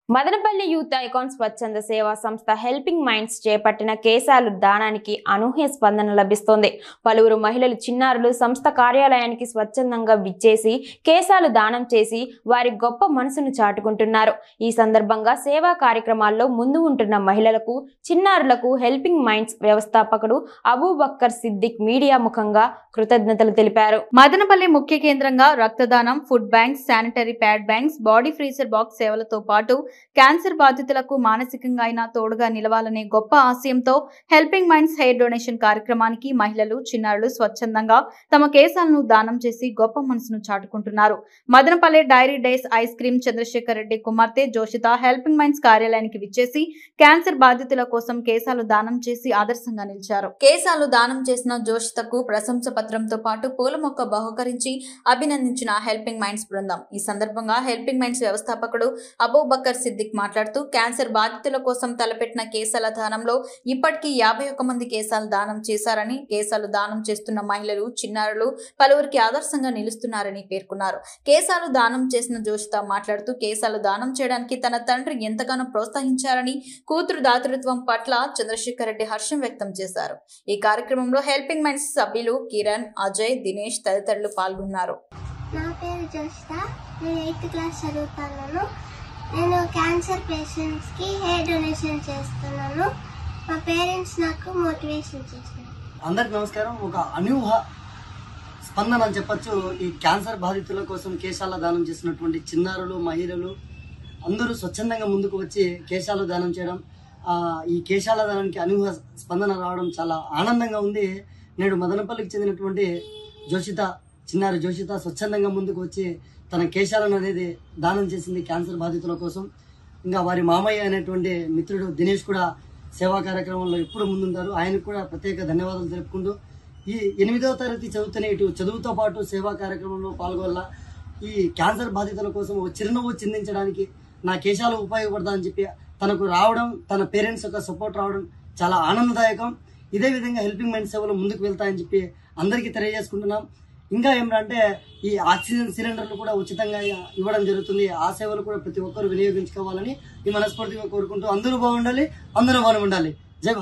Madanapalle youth icon స్వచ్ఛంద సేవా సంస్థ హెల్పింగ్ మైండ్స్ చేపట్టిన కేశాలు దానానికి అనూహ్య స్పందన లభిస్తోంది. పలువురు మహిళలు చిన్నారులు సంస్థ కార్యాలయానికి స్వచ్ఛందంగా విచ్చేసి కేశాలు దానం చేసి వారి గొప్ప మనసును చాటుకుంటున్నారు. ఈ సందర్భంగా సేవా కార్యక్రమాల్లో ముందు ఉంటున్న మహిళలకు, చిన్నారులకు హెల్పింగ్ మైండ్స్ వ్యవస్థాపకుడు అబూబక్కర్ సిద్దిక్ మీడియా ముఖంగా కృతజ్ఞతలు తెలిపారు. మదనపల్లి ముఖ్య కేంద్రంగా రక్తదానం, food banks, sanitary pad banks, body freezer box సేవలతో పాటు క్యాన్సర్ బాధితులకు మానసికంగా అయినా తోడుగా నిలవాలనే గొప్ప ఆశయంతో హెల్పింగ్ మైండ్స్ హెయిర్ డొనేషన్ కార్యక్రమానికి మహిళలు, చిన్నారులు స్వచ్ఛందంగా తమ కేశాలను దానం చేసి గొప్ప మనసును చాటుకుంటున్నారు. Madanapalle Dairy Days ice cream Chandrasekhar Reddy కుమార్తె జోషిత హెల్పింగ్ మైండ్స్ కార్యాలయానికి విచ్చేసి క్యాన్సర్ బాధితుల కోసం కేశాలు దానం చేసి ఆదర్శంగా నిలిచారు. కేశాలు దానం చేసిన జోషితకు ప్రశంస పత్రంతో పాటు పూల మొక్క బహుకరించి అభినందించిన హెల్పింగ్ మైండ్స్ బృందం. ఈ సందర్భంగా హెల్పింగ్ మైండ్స్ వ్యవస్థాపకుడు అబూబక్కర్ సిద్దిక్ మాట్లాడుతూ క్యాన్సర్ బాధితుల కోసం తలపెట్టిన కేశాల దానంలో ఇప్పటికీ 51 మంది కేశాలు దానం చేశారని, కేశాలు దానం చేస్తున్న మహిళలు, చిన్నారులు పలువురికి ఆదర్శంగా నిలుస్తున్నారని పేర్కొన్నారు. కేశాలు దానం చేసిన జోషిత మాట్లాడుతూ కేశాలు దానం చేయడానికి తన తండ్రి ఎంతగానో ప్రోత్సహించారని, కూతురు దాతృత్వం పట్ల చంద్రశేఖర్ రెడ్డి హర్షం వ్యక్తం చేశారు. ఈ కార్యక్రమంలో హెల్పింగ్ మైండ్స్ సభ్యులు కిరణ్, అజయ్, దినేష్ తదితరులు పాల్గొన్నారు. నా పేరు జోషిత, నేను 8th క్లాస్ చదువుతున్నాను. నేను క్యాన్సర్ పేషెంట్స్ కి హెయిర్ డొనేషన్ చేస్తున్నాను. మా పేరెంట్స్ నాకు మోటివేషన్ చేస్తారు. అందరికి నమస్కారం. ఒక అనూహ్య స్పందన అని చెప్పొచ్చు. ఈ క్యాన్సర్ బాధితుల కోసం కేశాల దానం చేసినటువంటి చిన్నారులు, మహిళలు అందరూ స్వచ్ఛందంగా ముందుకు వచ్చి కేశాలు దానం చేయడం, ఈ కేశాల దానానికి అనూహ్య స్పందన రావడం చాలా ఆనందంగా ఉంది. నేడు మదనపల్లికి చెందినటువంటి చిన్నారి జోషిత స్వచ్ఛందంగా ముందుకు వచ్చి తన కేశాలను అనేది దానం చేసింది క్యాన్సర్ బాధితుల కోసం. ఇంకా వారి మామయ్య అనేటువంటి మిత్రుడు దినేష్ కూడా సేవా కార్యక్రమంలో ఎప్పుడు ముందుంటారు. ఆయనకు కూడా ప్రత్యేక ధన్యవాదాలు తెలుపుకుంటూ ఈ 8వ తరగతి చదువుతూనే ఇటు చదువుతో పాటు సేవా కార్యక్రమంలో పాల్గొల్ల ఈ క్యాన్సర్ బాధితుల కోసం ఒక చిరునవ్వు చిందించడానికి నా కేశాలు ఉపయోగపడతా అని చెప్పి తనకు రావడం, తన పేరెంట్స్ యొక్క సపోర్ట్ రావడం చాలా ఆనందదాయకం. ఇదే విధంగా హెల్పింగ్ మైండ్స్ సేవలు ముందుకు వెళ్తాయని చెప్పి అందరికీ తెలియజేసుకుంటున్నాం. ఇంకా ఏమిటంటే ఈ ఆక్సిజన్ సిలిండర్లు కూడా ఉచితంగా ఇవ్వడం జరుగుతుంది. ఆ సేవలు కూడా ప్రతి ఒక్కరు వినియోగించుకోవాలని ఈ మనస్ఫూర్తిగా కోరుకుంటూ అందరూ బాగుండాలి, అందరూ బాగుండాలి.